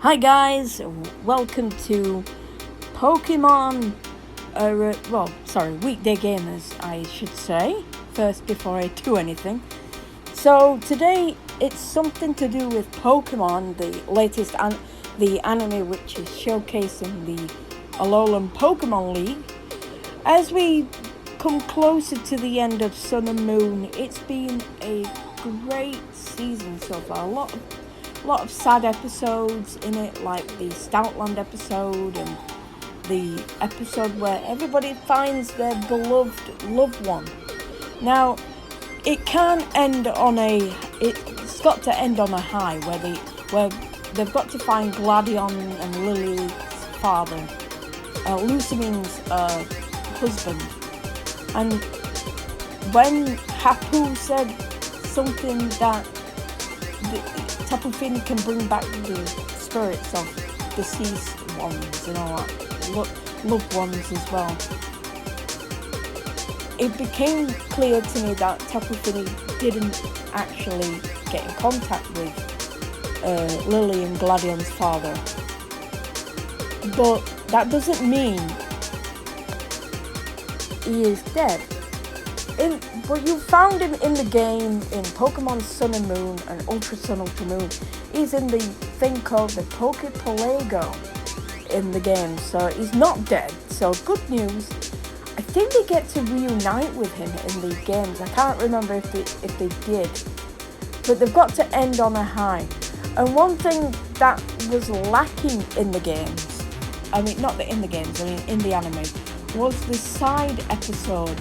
Hi guys, welcome to Pokemon, Weekday Gamers, I should say, first before I do anything. So today it's something to do with Pokemon, the latest the anime which is showcasing the Alolan Pokemon League. As we come closer to the end of Sun and Moon, it's been a great season so far. A lot of sad episodes in it, like the Stoutland episode and the episode where everybody finds their beloved loved one. Now, it can end on it's got to end on a high where they've got to find Gladion and Lily's father, Lucine's husband. And when Hapu said something that Tapu Fini can bring back the spirits of deceased ones and all that, loved ones as well, it became clear to me that Tapu Fini didn't actually get in contact with Lily and Gladion's father. But that doesn't mean he is dead. But you found him in the game in Pokemon Sun and Moon and Ultra Sun, Ultra Moon. He's in the thing called the Pokepalago in the game, so he's not dead. So good news. I think they get to reunite with him in the games. I can't remember if they did, but they've got to end on a high. And one thing that was lacking in the games, in the anime, was the side episode.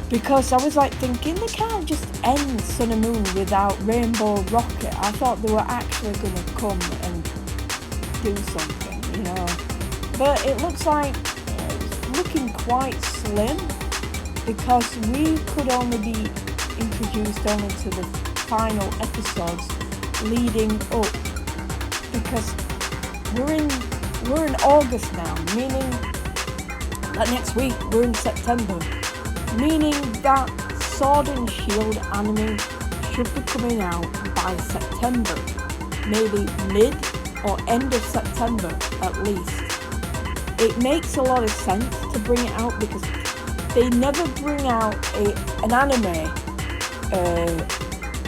Because I was thinking they can't just end Sun and Moon without Rainbow Rocket. I thought they were actually going to come and do something, But it looks like it's looking quite slim, because we could only be introduced only to the final episodes leading up. Because we're in August now, meaning that next week we're in September. Meaning that Sword and Shield anime should be coming out by September. Maybe mid or end of September at least. It makes a lot of sense to bring it out because they never bring out an anime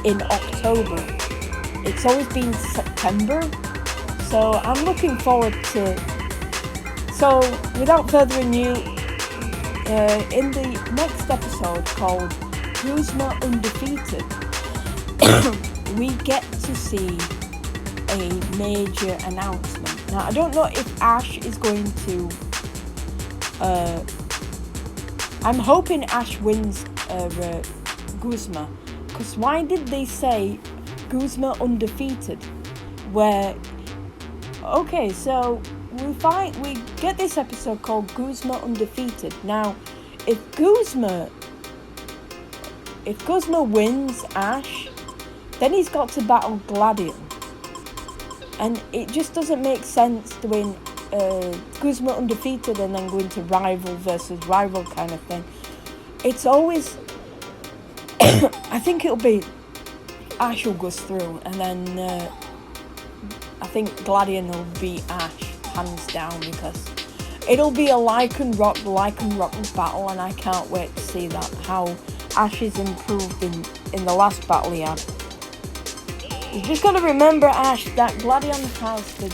in October. It's always been September. So I'm looking forward to... So without further ado, in the next episode called Guzma Undefeated, we get to see a major announcement. Now, I don't know if Ash is going to... I'm hoping Ash wins Guzma. Because why did they say Guzma Undefeated? Okay, so... We get this episode called Guzma Undefeated. Now, if Guzma wins Ash, then he's got to battle Gladion. And it just doesn't make sense doing Guzma Undefeated and then going to rival versus rival kind of thing. It's always... I think it'll be Ash will go through, and then I think Gladion will beat Ash. Hands down, because it'll be a Lycan Rock battle, and I can't wait to see that, how Ash is improved in the last battle he had. You just got to remember, Ash, that Gladion has the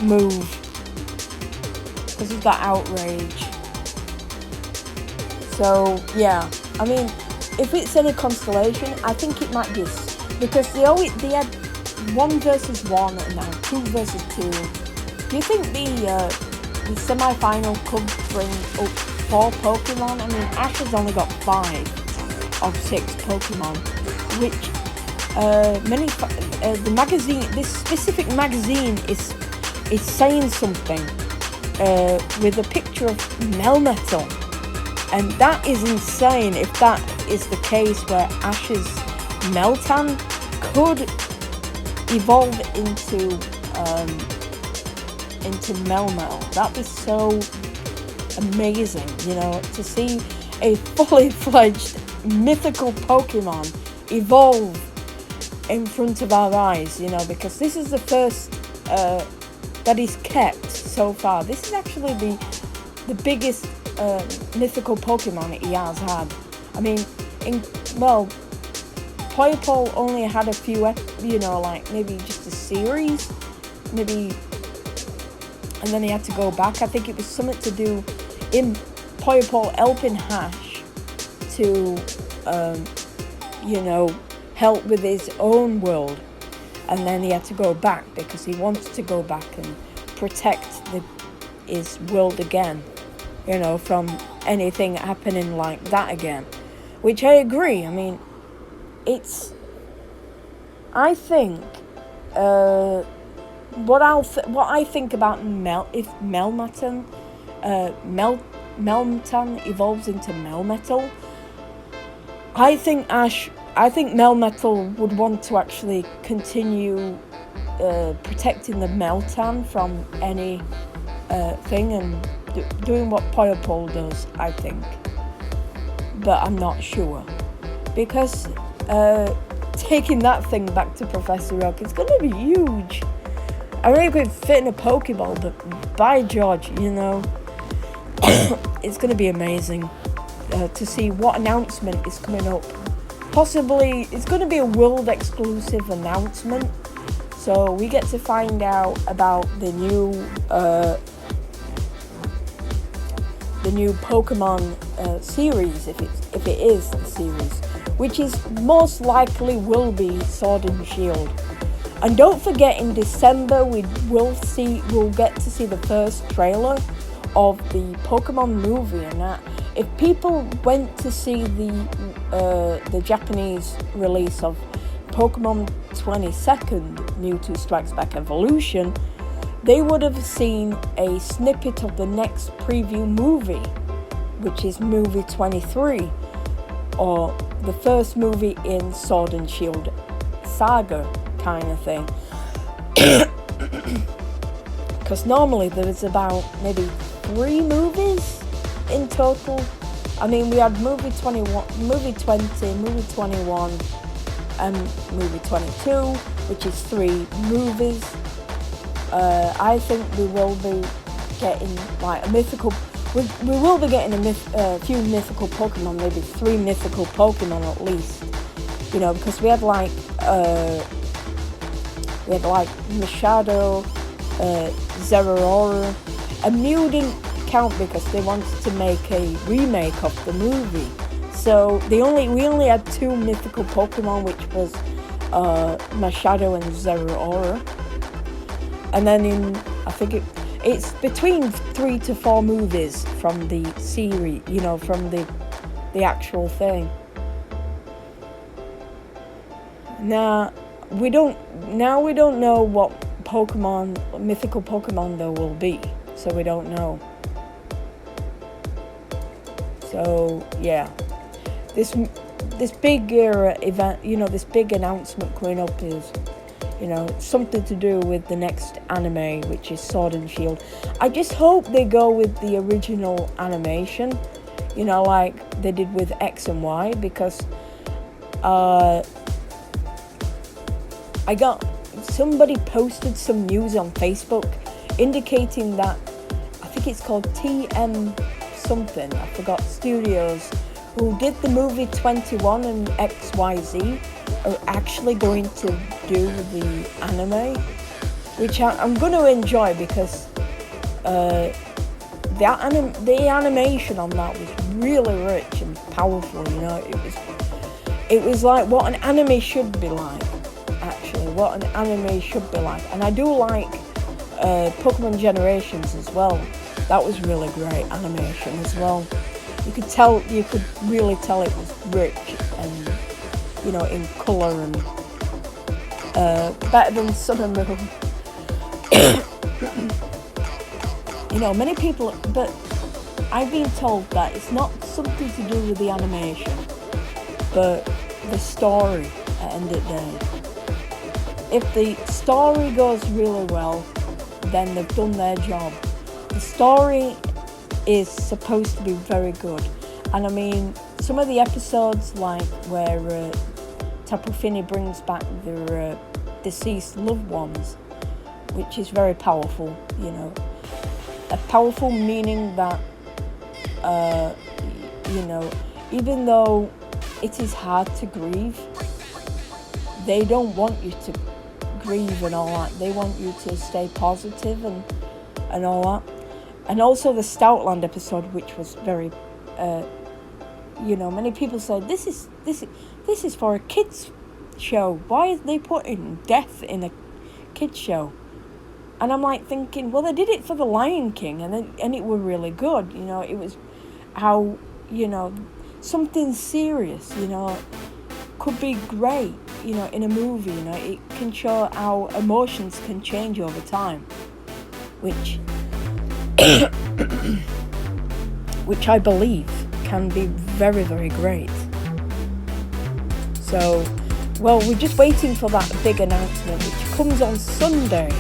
move, because he's got Outrage. So yeah, if it's any constellation, I think it might be because they had 1 versus 1 and now 2 versus 2. Do you think the semi-final could bring up 4 Pokemon? Ash has only got 5 of 6 Pokemon, which the magazine, this specific magazine is saying something with a picture of Melmetal, and that is insane. If that is the case, where Ash's Meltan could evolve into Melmetal. That'd be so amazing, to see a fully fledged mythical Pokemon evolve in front of our eyes, you know, because this is the first that he's kept so far. This is actually the biggest mythical Pokemon he has had. I mean, Poyopole only had a few, you know, like maybe just a series, maybe, and then he had to go back. I think it was something to do in Poyopole helping Hash to, you know, help with his own world, and then he had to go back because he wanted to go back and protect his world again, you know, from anything happening like that again, which I agree. I mean, I think what I think about if Melmetal evolves into Melmetal, I think Melmetal would want to actually continue protecting the Meltan from any thing and doing what Poyopole does, I think. But I'm not sure. Because taking that thing back to Professor Oak, it's going to be huge. I mean, it could fit in a Pokeball, but by George, you know, it's going to be amazing to see what announcement is coming up. Possibly, it's going to be a world exclusive announcement, so we get to find out about the new Pokemon series, if it is the series, which is most likely will be Sword and Shield. And don't forget, in December we'll get to see the first trailer of the Pokemon movie, and that if people went to see the Japanese release of Pokemon 22nd Mewtwo Strikes Back Evolution, they would have seen a snippet of the next preview movie, which is movie 23, or the first movie in Sword and Shield saga kind of thing. Because normally there's about maybe 3 movies in total. I mean, we had movie 21, movie 20, movie 21, and movie 22, which is 3 movies. I think we will be getting like a mythical. We will be getting a few mythical Pokemon, maybe 3 mythical Pokemon at least. You know, because we had like Machado, Zeraora, and Mew didn't count because they wanted to make a remake of the movie. So we only had 2 mythical Pokemon, which was Machado and Zeraora. And then I think it's between 3 to 4 movies from the series, you know, from the actual thing. Now we don't know what mythical Pokemon there will be, so we don't know. So yeah, this big event, you know, this big announcement coming up is, you know, something to do with the next anime, which is Sword and Shield. I just hope they go with the original animation, you know, like they did with X and Y, because somebody posted some news on Facebook indicating that, I think it's called TM something, I forgot, Studios, who did the movie 21 and XYZ, are actually going to do the anime, which I'm going to enjoy, because the animation on that was really rich and powerful. You know, it was like what an anime should be like. Actually, what an anime should be like. And I do like Pokemon Generations as well. That was really great animation as well. You could really tell it was rich and, you know, in colour, and better than Sun and Moon. You know, many people, but I've been told that it's not something to do with the animation, but the story at the end of the day. If the story goes really well, then they've done their job. The story is supposed to be very good. And I mean, some of the episodes, like where Tapu Fini brings back their deceased loved ones, which is very powerful, you know. A powerful meaning that, you know, even though it is hard to grieve, they don't want you to grieve and all that. They want you to stay positive and all that. And also the Stoutland episode, which was very, you know, many people said this is for a kids show. Why are they putting death in a kids show? And I'm like thinking, well, they did it for the Lion King, and it were really good. You know, it was how, you know, something serious, you know, could be great, you know, in a movie. You know, it can show how emotions can change over time, which which I believe can be very, very great. So, well, we're just waiting for that big announcement, which comes on Sunday.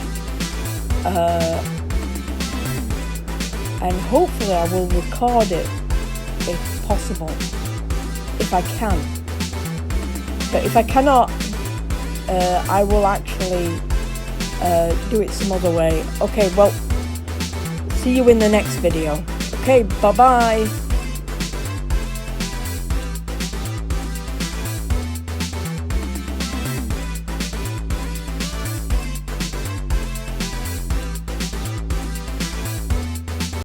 And hopefully I will record it if possible, if I can. But if I cannot, I will actually do it some other way. Okay, well, see you in the next video. Okay, bye-bye.